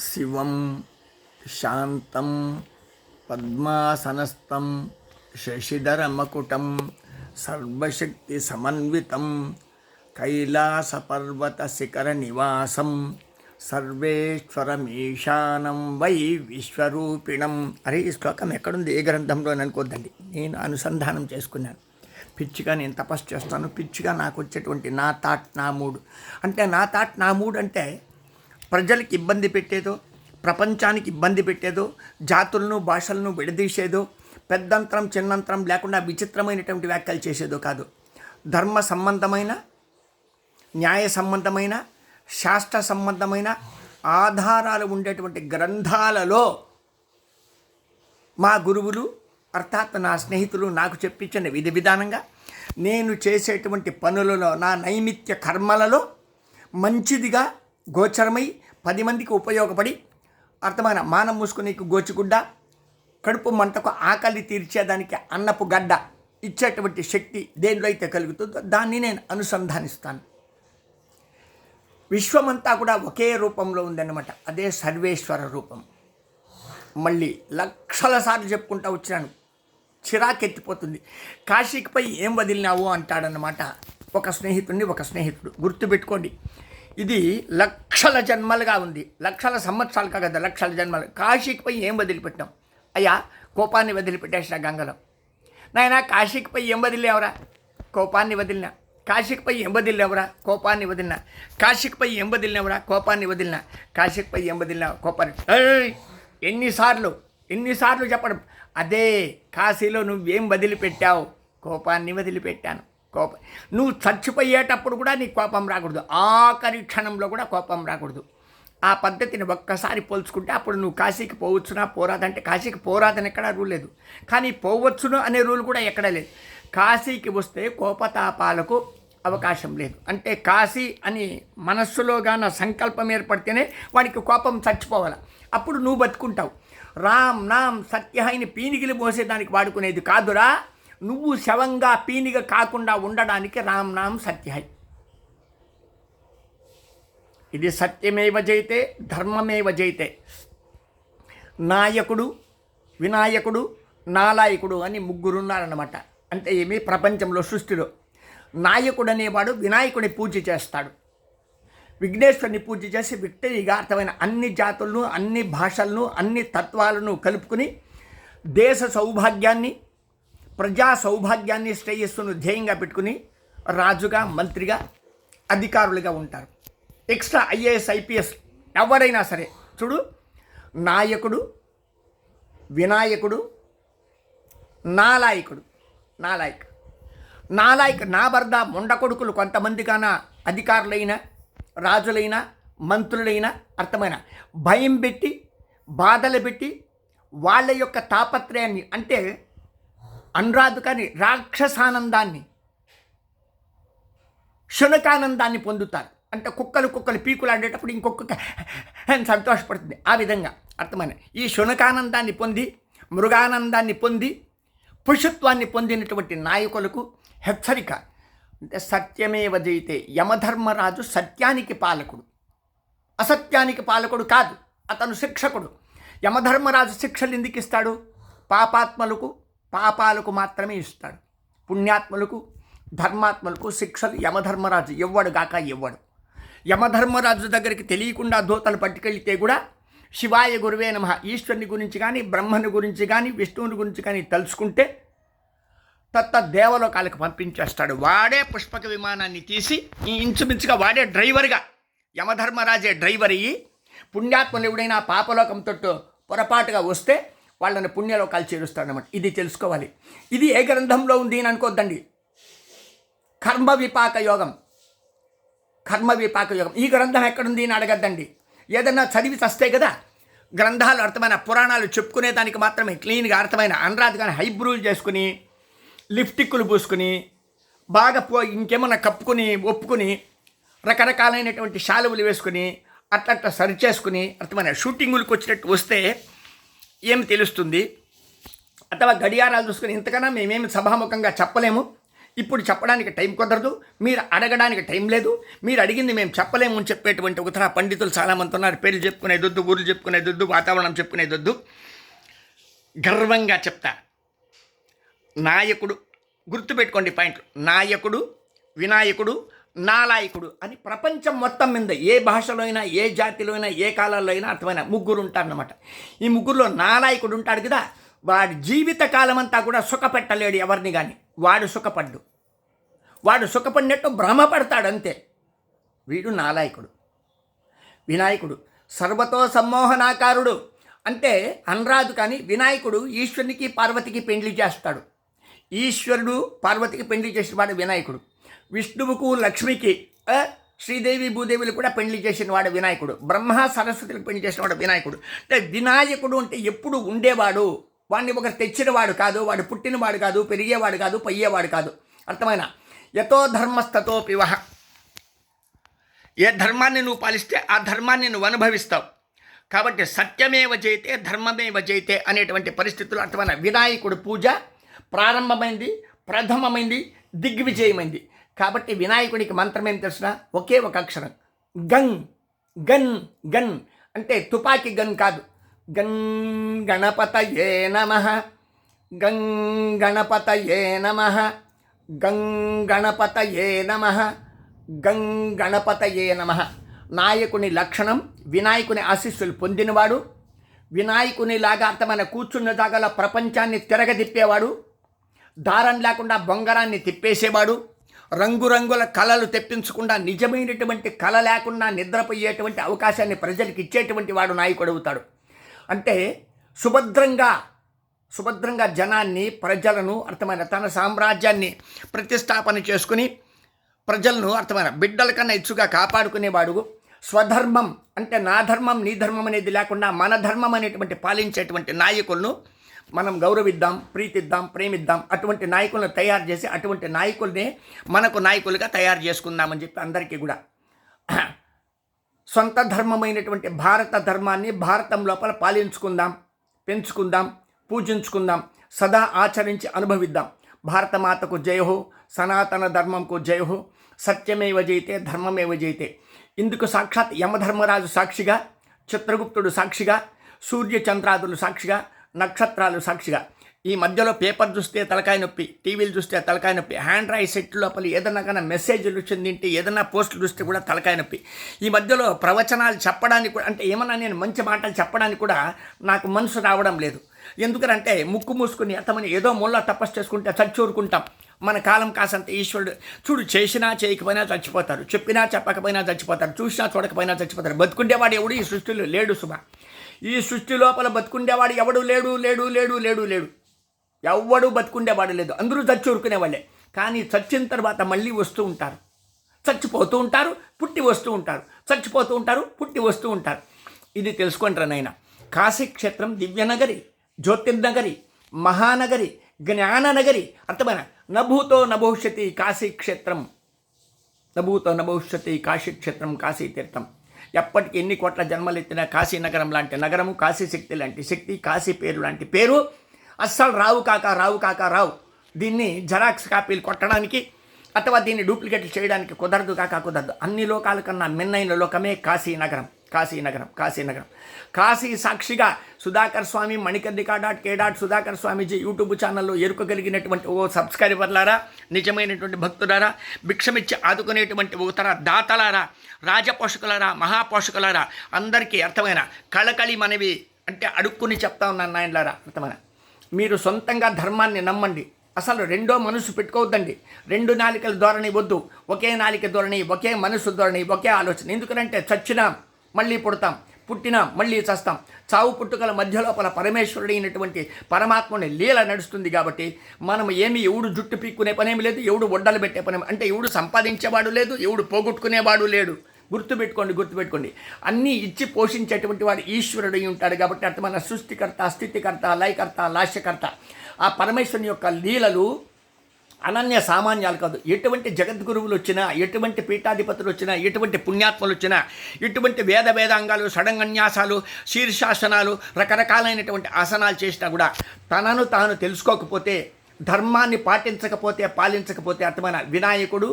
శివం శాంతం పద్మాసనస్థం శశిధరమకుటం సర్వశక్తి సమన్వితం కైలాసపర్వత శిఖర నివాసం సర్వేశ్వరమీశానం వై విశ్వరూపిణం. అరే, ఈ శ్లోకం ఎక్కడుంది, ఏ గ్రంథంలో అనుకోద్దండి. నేను అనుసంధానం చేసుకున్నాను. పిచ్చిగా నేను తపస్సు చేస్తాను, పిచ్చిగా నాకు వచ్చేటువంటి నా థాట్ నా మూడ్ అంటే, నా థాట్ నా మూడ్ అంటే ప్రజలకు ఇబ్బంది పెట్టేదో, ప్రపంచానికి ఇబ్బంది పెట్టేదో, జాతులను భాషలను విడదీసేదో, పెద్దంతరం చిన్నంతరం లేకుండా విచిత్రమైనటువంటి వ్యాఖ్యలు చేసేదో కాదు. ధర్మ సంబంధమైన, న్యాయ సంబంధమైన, శాస్త్ర సంబంధమైన ఆధారాలు ఉండేటువంటి గ్రంథాలలో మా గురువులు అర్థాత్ నా స్నేహితులు నాకు చెప్పించిన విధి విధానంగా నేను చేసేటువంటి పనులలో, నా నైమిత్య కర్మలలో మంచిదిగా గోచరమై 10 మందికి ఉపయోగపడి, అర్థమైన మానం మూసుకునేకు గోచిగుడ్డ, కడుపు మంటకు ఆకలి తీర్చేదానికి అన్నపు గడ్డ ఇచ్చేటువంటి శక్తి దేనిలో అయితే కలుగుతుందో దాన్ని నేను అనుసంధానిస్తాను. విశ్వమంతా కూడా ఒకే రూపంలో ఉందన్నమాట. అదే సర్వేశ్వర రూపం. మళ్ళీ లక్షల సార్లు చెప్పుకుంటూ వచ్చినాను, చిరాకెత్తిపోతుంది. కాశీకిపై ఏం వదిలినావు అంటాడన్నమాట ఒక స్నేహితుడు. గుర్తుపెట్టుకోండి, ఇది లక్షల జన్మలుగా ఉంది, లక్షల సంవత్సరాలు కాదు, లక్షల జన్మలు. కాశీకిపై ఏం వదిలిపెట్టాం? అయ్యా, కోపాన్ని వదిలిపెట్టేసిన గంగలో. నాయన, కాశీకిపై ఏం వదిలేవరా? కోపాన్ని వదిలినా. కాశీకిపై ఏం వదిలేవరా? కోపాన్ని వదిలినా. కాశీకిపై ఏం వదిలినవరా? కోపాన్ని వదిలినా. కాశీకిపై ఏం వదిలినా? కోపాన్ని. ఎన్నిసార్లు చెప్పడం. అదే కాశీలో నువ్వేం వదిలిపెట్టావు? కోపాన్ని వదిలిపెట్టాను. నువ్వు చచ్చిపోయేటప్పుడు కూడా నీకు కోపం రాకూడదు, ఆఖరి క్షణంలో కూడా కోపం రాకూడదు. ఆ పద్ధతిని ఒక్కసారి పోల్చుకుంటే అప్పుడు నువ్వు కాశీకి పోవచ్చునా పోరాదంటే, కాశీకి పోరాదని ఎక్కడా రూల్ లేదు, కానీ పోవచ్చును అనే రూల్ కూడా ఎక్కడా లేదు. కాశీకి వస్తే కోపతాపాలకు అవకాశం లేదు. అంటే కాశీ అని మనస్సులోగాన సంకల్పం ఏర్పడితేనే వాడికి కోపం చచ్చిపోవాలి, అప్పుడు నువ్వు బతుకుంటావు. రామ్ నామ్ సత్యహైని పీనిగిలి మోసేదానికి వాడుకునేది కాదురా. నువ్వు శవంగా పీనిగ కాకుండా ఉండడానికి రామ్ నామ్ సత్యహై. ఇది సత్యమేవ జయితే ధర్మమేవ జయితే. నాయకుడు, వినాయకుడు, నాలాయకుడు అని ముగ్గురున్నారన్నమాట. అంటే ఏమి, ప్రపంచంలో సృష్టిలో నాయకుడు అనేవాడు వినాయకుడిని పూజ చేస్తాడు, విఘ్నేశ్వరుని పూజ చేసి విక్టరీగా అర్థమైన అన్ని జాతులను, అన్ని భాషలను, అన్ని తత్వాలను కలుపుకుని దేశ సౌభాగ్యాన్ని, ప్రజా సౌభాగ్యాన్ని, శ్రేయస్సును ధ్యేయంగా పెట్టుకుని రాజుగా, మంత్రిగా, అధికారులుగా ఉంటారు. ఎక్స్ట్రా ఐఏఎస్ ఐపీఎస్ ఎవరైనా సరే చూడు, నాయకుడు, వినాయకుడు, నాలాయకుడు. నా బర్ద మొండ కొడుకులు కొంతమందిగాన అధికారులైన, రాజులైన, మంత్రులైన అర్థమైన భయం పెట్టి, బాధలు పెట్టి వాళ్ళ యొక్క తాపత్రయాన్ని అంటే అనురాధు కానీ రాక్షసానందాన్ని, శునకానందాన్ని పొందుతారు. అంటే కుక్కలు పీకులాడేటప్పుడు ఇంకొక సంతోషపడుతుంది. ఆ విధంగా అర్థమైన ఈ శునకానందాన్ని పొంది, మృగానందాన్ని పొంది, పురుషత్వాన్ని పొందినటువంటి నాయకులకు హెచ్చరిక. అంటే సత్యమేవ జయితే. యమధర్మరాజు సత్యానికి పాలకుడు, అసత్యానికి పాలకుడు కాదు, అతను శిక్షకుడు. యమధర్మరాజు శిక్షలు ఎందుకు ఇస్తాడు? పాపాలకు మాత్రమే ఇస్తాడు. పుణ్యాత్మలకు, ధర్మాత్మలకు శిక్షలు యమధర్మరాజు ఇవ్వడు. యమధర్మరాజు దగ్గరికి తెలియకుండా దూతలు పట్టుకెళ్తే కూడా శివాయ గురువే నమః, ఈశ్వరుని గురించి కానీ, బ్రహ్మని గురించి కానీ, విష్ణువుని గురించి కానీ తలుచుకుంటే దేవలోకాలకు పంపించేస్తాడు. వాడే పుష్పక విమానాన్ని తీసి ఇంచుమించుగా వాడే డ్రైవర్గా, యమధర్మరాజే డ్రైవర్ అయ్యి పుణ్యాత్మలు ఎవడైనా పాపలోకంతో పొరపాటుగా వస్తే వాళ్ళని పుణ్యలోకాలు చేరుస్తాడనమాట. ఇది తెలుసుకోవాలి. ఇది ఏ గ్రంథంలో ఉంది అని అనుకోద్దండి. కర్మ విపాక యోగం. ఈ గ్రంథం ఎక్కడుంది అని అడగద్దండి. ఏదన్నా చదివి చస్తే కదా గ్రంథాలు అర్థమైన పురాణాలు చెప్పుకునేదానికి మాత్రమే క్లీన్గా అర్థమైన అనరాదు. కానీ హైబ్రూలు చేసుకుని, లిప్టిక్కులు పూసుకుని, బాగా ఇంకేమన్నా కప్పుకుని ఒప్పుకుని, రకరకాలైనటువంటి శాలువులు వేసుకుని అట్లా సరిచేసుకుని అర్థమైన షూటింగులకు వచ్చినట్టు వస్తే ఏమి తెలుస్తుంది? అథవా గడియారాలు చూసుకుని ఇంతకన్నా మేమేమి సభాముఖంగా చెప్పలేము, ఇప్పుడు చెప్పడానికి టైం కుదరదు, మీరు అడగడానికి టైం లేదు, మీరు అడిగింది మేము చెప్పలేము అని చెప్పేటువంటి ఉత్తర పండితులు చాలామంది ఉన్నారు. పేర్లు చెప్పుకునేదొద్దు, ఊర్లు చెప్పుకునేదొద్దు, వాతావరణం చెప్పుకునేదొద్దు. గర్వంగా చెప్తా, నాయకుడు గుర్తుపెట్టుకోండి పాయింట్లు. నాయకుడు, వినాయకుడు, నాలాయకుడు అని ప్రపంచం మొత్తం మీద ఏ భాషలో అయినా, ఏ జాతిలో అయినా, ఏ కాలాల్లో అయినా అర్థమైన ముగ్గురు ఉంటారన్నమాట. ఈ ముగ్గురులో నాలాయకుడు ఉంటాడు కదా, వాడి జీవిత కాలం అంతా కూడా సుఖపెట్టలేడు ఎవరిని కానీ. వాడు సుఖపడ్డు, వాడు సుఖపడినట్టు భ్రమపడతాడు అంతే. వీడు నాలాయకుడు. వినాయకుడు సర్వతో సమ్మోహనాకారుడు అంటే అనరాదు, కానీ వినాయకుడు ఈశ్వరునికి పార్వతికి పెండ్లి చేస్తాడు. ఈశ్వరుడు పార్వతికి పెండ్లి చేసిన వాడు వినాయకుడు. విష్ణువుకు లక్ష్మికి శ్రీదేవి భూదేవులు కూడా పెండ్లి చేసిన వాడు వినాయకుడు. బ్రహ్మ సరస్వతికి పెళ్లి చేసిన వాడు వినాయకుడు. అంటే వినాయకుడు అంటే ఎప్పుడు ఉండేవాడు, వాడిని ఒకరు తెచ్చినవాడు కాదు, వాడు పుట్టినవాడు కాదు, పెరిగేవాడు కాదు, పయ్యేవాడు కాదు. అర్థమైన యతో ధర్మస్తతో పివహ. ఏ ధర్మాన్ని నువ్వు పాలిస్తే ఆ ధర్మాన్ని నువ్వు అనుభవిస్తావు. కాబట్టి సత్యమేవ జయితే ధర్మమేవ జయితే అనేటువంటి పరిస్థితులు అర్థమైన వినాయకుడు పూజ ప్రారంభమైంది, ప్రథమమైంది, దిగ్విజయమైంది. కాబట్టి వినాయకుడికి మంత్రం ఏం తెలిసిన ఒకే ఒక అక్షరం గన్. గన్ గన్ అంటే తుపాకీ గన్ కాదు. గన్ గణపతయే నమః, గం గణపతయే నమః, గం గణపతయే నమః, గం గణపతయే నమః. నాయకుని లక్షణం వినాయకుని ఆశీస్సులు పొందినవాడు. వినాయకునిలాగా అర్థమైన కూర్చున్న జాగాలో ప్రపంచాన్ని తిరగదిప్పేవాడు. దారం లేకుండా బొంగరాన్ని తిప్పేసేవాడు. రంగురంగుల కళలు తెప్పించకుండా నిజమైనటువంటి కళ లేకుండా నిద్రపోయేటువంటి అవకాశాన్ని ప్రజలకు ఇచ్చేటువంటి వాడు నాయకుడు అవుతాడు. అంటే సుభద్రంగా జనాన్ని, ప్రజలను అర్థమైన తన సామ్రాజ్యాన్ని ప్రతిష్టాపన చేసుకుని ప్రజలను అర్థమైన బిడ్డల కన్నా ఇచ్చుగా కాపాడుకునేవాడు. స్వధర్మం అంటే నా ధర్మం నీ ధర్మం అనేది లేకుండా మన ధర్మం అనేటువంటి పాలించేటువంటి నాయకులను మనం గౌరవిద్దాం, ప్రీతిద్దాం, ప్రేమిద్దాం. అటువంటి నాయకులను తయారు చేసి అటువంటి నాయకుల్ని మనకు నాయకులుగా తయారు చేసుకుందామని చెప్పి అందరికీ కూడా సొంత ధర్మమైనటువంటి భారత ధర్మాన్ని భారతం లోపల పాలించుకుందాం, పెంచుకుందాం, పూజించుకుందాం, సదా ఆచరించి అనుభవిద్దాం. భారతమాతకు జయహో, సనాతన ధర్మంకు జయహో, సత్యమేవ జయితే ధర్మమేవ జయితే. ఇందుకు సాక్షాత్ యమధర్మరాజు సాక్షిగా, చిత్రగుప్తుడు సాక్షిగా, సూర్యచంద్రాదులు సాక్షిగా, నక్షత్రాలు సాక్షిగా. ఈ మధ్యలో పేపర్ చూస్తే తలకాయ నొప్పి, టీవీలు చూస్తే తలకాయ నొప్పి, హ్యాండ్ రైట్ సెట్ లోపల ఏదైనా కానీ మెసేజ్లు వచ్చింది, ఏదైనా పోస్టులు చూస్తే కూడా తలకాయ నొప్పి. ఈ మధ్యలో ప్రవచనాలు చెప్పడానికి కూడా అంటే ఏమన్నా నేను మంచి మాటలు చెప్పడానికి కూడా నాకు మనసు రావడం లేదు. ఎందుకంటే ముక్కు మూసుకుని అతమని ఏదో మూల తపస్సు చేసుకుంటే చచ్చూరుకుంటాం. మన కాలం కాసంత ఈశ్వరుడు చూడు, చేసినా చేయకపోయినా చచ్చిపోతారు, చెప్పినా చెప్పకపోయినా చచ్చిపోతారు, చూసినా చూడకపోయినా చచ్చిపోతారు. బతుకుండేవాడు ఎవడు ఈ సృష్టిలో లేడు సుమా. ఈ సృష్టి లోపల బతుకుండేవాడు ఎవడు లేడు లేడు లేడు లేడు లేడు ఎవడు బతుకుండేవాడు లేదు. అందరూ చచ్చూరుకునేవాళ్ళే. కానీ చచ్చిన తర్వాత మళ్ళీ వస్తూ ఉంటారు, చచ్చిపోతూ ఉంటారు, పుట్టి వస్తూ ఉంటారు, చచ్చిపోతూ ఉంటారు, పుట్టి వస్తూ ఉంటారు. ఇది తెలుసుకుంటారు నాయన. కాశీక్షేత్రం దివ్యనగరి, జ్యోతిర్నగరి, మహానగరి, జ్ఞాననగరి. అర్థమైన నభూతో నభవిష్యతి కాశీక్షేత్రం, నభూతో నభవిష్యతి కాశీక్షేత్రం, కాశీతీర్థం. ఎప్పటికీ ఎన్ని కోట్ల జన్మలు ఎత్తినా కాశీనగరం లాంటి నగరము, కాశీశక్తి లాంటి శక్తి, కాశీ పేరు లాంటి పేరు అస్సలు రావు. దీన్ని జెరాక్స్ కాపీలు కొట్టడానికి అథవా దీన్ని డూప్లికేట్లు చేయడానికి కుదరదు. అన్ని లోకాల కన్నా మిన్నైన లోకమే కాశీనగరం. కాశీ సాక్షిగా సుధాకర్ స్వామి మణికర్ణిక.k. సుధాకర్ స్వామీజీ యూట్యూబ్ ఛానల్లో ఎరుకగలిగినటువంటి ఓ సబ్స్క్రైబర్లారా, నిజమైనటువంటి భక్తులారా, భిక్షమిచ్చి ఆదుకునేటువంటి ఉత్తర దాతలారా, రాజపోషకులారా, మహాపోషకులారా, అందరికీ అర్థమైన కళకళి మనవి అంటే అడుక్కుని చెప్తా ఉన్నాను నాయనలారా. అర్థమైన మీరు సొంతంగా ధర్మాన్ని నమ్మండి. అసలు రెండో మనసు పెట్టుకోవద్దండి. రెండు నాలికల ధోరణి వద్దు. ఒకే నాలిక ధోరణి, ఒకే మనసు ధోరణి, ఒకే ఆలోచన. ఎందుకంటే చచ్చినా మళ్ళీ పుడతాం, పుట్టినా మళ్ళీ చస్తాం. చావు పుట్టుకల మధ్య లోపల పరమేశ్వరుడైనటువంటి పరమాత్మని లీల నడుస్తుంది. కాబట్టి మనం ఎవడు జుట్టు పీక్కునే పనేమి లేదు, ఎవడు ఒడ్డలు పెట్టే పనేమి అంటే ఎవడు సంపాదించేవాడు లేదు, ఎవడు పోగొట్టుకునేవాడు లేడు. గుర్తుపెట్టుకోండి. అన్నీ ఇచ్చి పోషించేటువంటి వాడు ఈశ్వరుడు ఉంటాడు. కాబట్టి అర్థమైన సృష్టికర్త, స్థితికర్త, లయకర్త, లాస్యకర్త ఆ పరమేశ్వరుని యొక్క లీలలు అనన్య సామాన్యాలు కాదు. ఎటువంటి జగద్గురువులు వచ్చినా, ఎటువంటి పీఠాధిపతులు వచ్చినా, ఎటువంటి పుణ్యాత్మలు వచ్చినా, ఎటువంటి వేదాంగాలు, షడంగన్యాసాలు, శీర్షాసనాలు, రకరకాలైనటువంటి ఆసనాలు చేసినా కూడా తనను తాను తెలుసుకోకపోతే ధర్మాన్ని పాలించకపోతే అర్థమైన వినాయకుడు,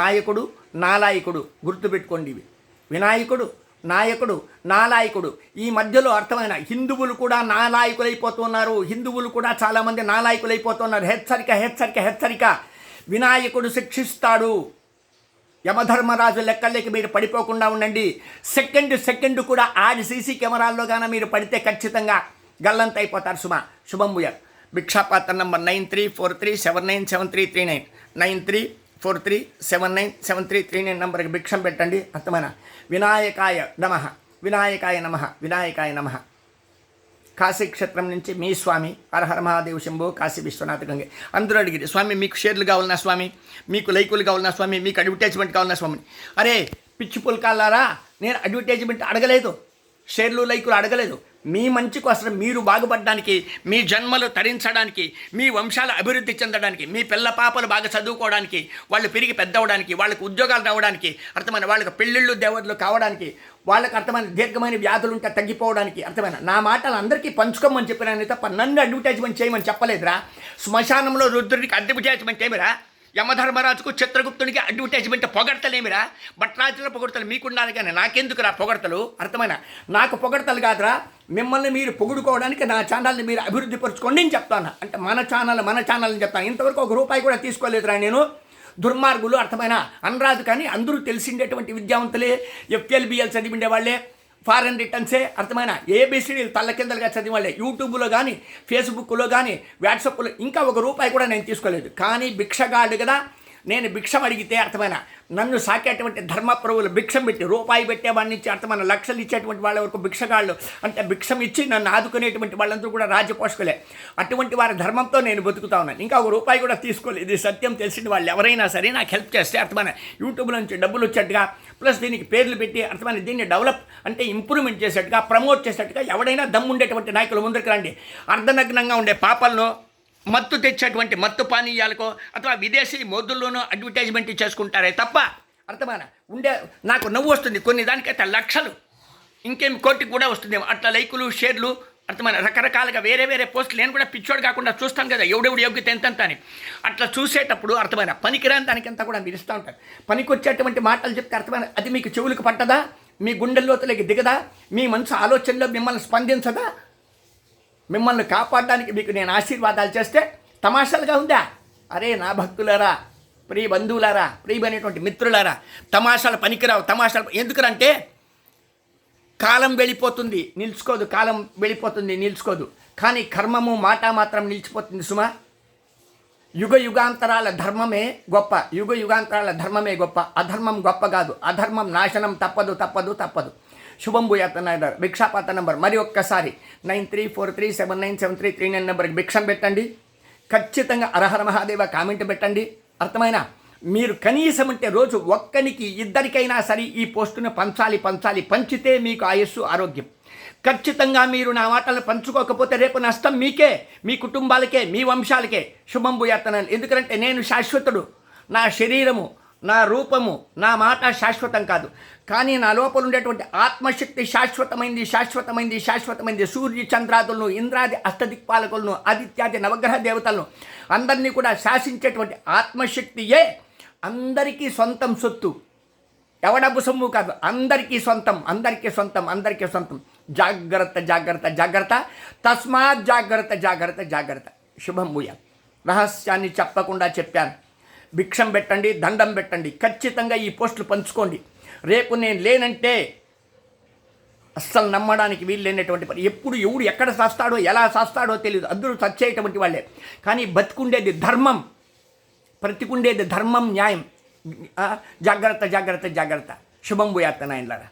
నాయకుడు, నాలాయకుడు, గుర్తుపెట్టుకోండి ఇవి. వినాయకుడు, నాయకుడు, నాలాయకుడు. ఈ మధ్యలో అర్థమైన హిందువులు కూడా నాలాయకులైపోతున్నారు. హిందువులు కూడా చాలామంది నాలాయకులైపోతున్నారు. హెచ్చరిక. వినాయకుడు శిక్షిస్తాడు. యమధర్మరాజు లెక్కలకి మీరు పడిపోకుండా ఉండండి. సెకండ్ కూడా ఆడి సీసీ కెమెరాల్లో కానీ మీరు పడితే ఖచ్చితంగా గల్లంత అయిపోతారు. శుభం భూయాత్. భిక్షాపాత్ర నంబర్ 9343797339 9343797339 నంబర్కి భిక్షం పెట్టండి. అర్థమైన వినాయకాయ నమః. కాశీ క్షేత్రం నుంచి మీ స్వామి హరహర మహాదేవ్ శంభో కాశీ విశ్వనాథ గంగే. అందరూ అడిగితే స్వామి మీకు షేర్లు కావాలన్నా స్వామి, మీకు లైకులు కావాలన్నా స్వామి, మీకు అడ్వర్టైజ్మెంట్ కావాలన్నా స్వామి. అరే పిచ్చి పుల్కాలారా, నేను అడ్వర్టైజ్మెంట్ అడగలేదు, షేర్లు లైకులు అడగలేదు. మీ మంచి కోసం, మీరు బాగుపడడానికి, మీ జన్మలు తరించడానికి, మీ వంశాలు అభివృద్ధి చెందడానికి, మీ పిల్ల పాపలు బాగా చదువుకోవడానికి, వాళ్ళు పెరిగి పెద్దవడానికి, వాళ్ళకి ఉద్యోగాలు రావడానికి, అర్థమైన వాళ్ళకి పెళ్ళిళ్ళు దేవతలు కావడానికి, వాళ్ళకి అర్థమైన దీర్ఘమైన వ్యాధులు ఉంటే తగ్గిపోవడానికి, అర్థమైన నా మాటలు అందరికీ పంచుకోమని చెప్పినాను తప్ప నన్ను అడ్వర్టైజ్మెంట్ చేయమని చెప్పలేదురా. శ్మశానంలో రుద్రుడికి అడ్వర్టైజ్మెంట్ ఏమిరా? యమధర్మరాజుకు చిత్రగుప్తునికి అడ్వర్టైజ్మెంట్ పొగడతలేమిరా? భట్రాజుల పొగడతలు మీకుండాలి కానీ నాకెందుకురా పొగడతలు? అర్థమైన నాకు పొగడతలు కాదురా. మిమ్మల్ని మీరు పొగుడుకోవడానికి నా ఛానల్ని మీరు అభివృద్ధి పరుచుకోండి అని చెప్తాను. అంటే మన ఛానల్ని చెప్తాను. ఇంతవరకు ₹1 కూడా తీసుకోలేదురా నేను. దుర్మార్గులు అర్థమైన అనరాదు కానీ అందరూ తెలిసిండేటువంటి విద్యావంతులే, FLBL చదివిండే వాళ్ళే, ఫారెన్ రిటర్న్సే, అర్థమైన ABCDలు తల్ల కిందలుగా చదివాళ్ళే. యూట్యూబ్లో కానీ, ఫేస్బుక్లో కానీ, వాట్సాప్లో ఇంకా ₹1 కూడా నేను తీసుకోలేదు. కానీ భిక్షగాడు కదా, నేను భిక్షం అడిగితే అర్థమైన నన్ను సాకేటువంటి ధర్మప్రభువులు భిక్షం పెట్టి ₹1 పెట్టేవాడి నుంచి అర్థమైన లక్షలు ఇచ్చేటువంటి వాళ్ళ వరకు భిక్షగాళ్ళు, అంటే భిక్షం ఇచ్చి నన్ను ఆదుకునేటువంటి వాళ్ళందరూ కూడా రాజ్యపోషకులే. అటువంటి వారి ధర్మంతో నేను బతుకుతా ఉన్నాను. ఇంకా ₹1 కూడా తీసుకోలేదు. ఇది సత్యం తెలిసిన వాళ్ళు ఎవరైనా సరే నాకు హెల్ప్ చేస్తే అర్థమైన యూట్యూబ్లో నుంచి డబ్బులు వచ్చేట్టుగా, ప్లస్ దీనికి పేర్లు పెట్టి అర్థమైన దీన్ని డెవలప్ అంటే ఇంప్రూవ్మెంట్ చేసేట్టుగా, ప్రమోట్ చేసేట్టుగా ఎవడైనా దమ్ముండేటువంటి నాయకులు ముందుకు రండి. అర్ధనగ్నంగా ఉండే పాపలను మత్తు తెచ్చేటువంటి మత్తు పానీయాలకో అథవా విదేశీ మోదుల్లోనూ అడ్వర్టైజ్మెంట్ చేసుకుంటారే తప్ప అర్థమైన నాకు నవ్వు వస్తుంది. కొన్ని దానికైతే లక్షలు, ఇంకేం కోటికి కూడా వస్తుంది. అట్లా లైకులు, షేర్లు, అర్థమైన రకరకాలుగా వేరే పోస్టులు నేను కూడా పిచ్చోడు కాకుండా చూస్తాను కదా, ఎవడెవడు యోగ్యత ఎంతంత అని. అట్లా చూసేటప్పుడు అర్థమైన పనికిరాని దానికంతా కూడా మీరు ఇస్తూ ఉంటారు. పనికొచ్చేటువంటి మాటలు చెప్తే అర్థమైన అది మీకు చెవులకు పట్టదా? మీ గుండెల్లోతులకి దిగదా? మీ మనసు ఆలోచనలో మిమ్మల్ని స్పందించదా? మిమ్మల్ని కాపాడడానికి మీకు నేను ఆశీర్వాదాలు చేస్తే తమాషాలుగా ఉందా? అరే నా భక్తులారా, ప్రియ బంధువులారా, ప్రియమైనటువంటి మిత్రులారా, తమాషాలు పనికిరావు. తమాషాలు ఎందుకంటే కాలం వెళ్ళిపోతుంది, నిలుచుకోదు. కాలం వెళ్ళిపోతుంది, నిలుచుకోదు. కానీ కర్మము మాట మాత్రం నిలిచిపోతుంది సుమా. యుగాంతరాల ధర్మమే గొప్ప. యుగాంతరాల ధర్మమే గొప్ప. అధర్మం గొప్ప కాదు. అధర్మం నాశనం తప్పదు. శుభం భూయాత్ నాయుడు. భిక్షాపాత్ర నంబర్ మరి ఒక్కసారి 9343797339 నెంబర్కి భిక్షం పెట్టండి. ఖచ్చితంగా హరహర మహాదేవ కామెంట్ పెట్టండి. అర్థమైనా? మీరు కనీసం అంటే రోజు ఒక్కనికి ఇద్దరికైనా సరే ఈ పోస్టును పంచాలి. పంచితే మీకు ఆయుస్సు, ఆరోగ్యం. ఖచ్చితంగా మీరు నా మాటలు పంచుకోకపోతే రేపు నష్టం మీకే, మీ కుటుంబాలకే, మీ వంశాలకే. శుభం భూయాత్. ఎందుకంటే నేను శాశ్వతుడు. నా శరీరము, నా రూపము, నా మాట శాశ్వతం కాదు. కానీ నా లోపల ఉండేటువంటి ఆత్మశక్తి శాశ్వతమైంది. సూర్య చంద్రాదులను, ఇంద్రాది అష్టదిక్పాలకులను, ఆదిత్యాది నవగ్రహ దేవతలను అందరినీ కూడా శాసించేటువంటి ఆత్మశక్తియే అందరికీ సొంతం సొత్తు. ఎవడబ్బు సొమ్ము కాదు. అందరికీ సొంతం. జాగ్రత్త. తస్మాత్ జాగ్రత్త. శుభం భూయాత్. రహస్యాన్ని చెప్పకుండా చెప్పాను. భిక్షం పెట్టండి, దండం పెట్టండి. ఖచ్చితంగా ఈ పోస్టులు పంచుకోండి. రేపు నేను లేనంటే అస్సలు నమ్మడానికి వీలు లేనటువంటి పని. ఎప్పుడు ఎవడు ఎక్కడ చేస్తాడో, ఎలా చేస్తాడో తెలియదు. అందరూ చచ్చేటువంటి వాళ్ళే. కానీ బతికుండేది ధర్మం, బ్రతికుండేది ధర్మం, న్యాయం. జాగ్రత్త. శుభం భూయాత్ నాయనలారా.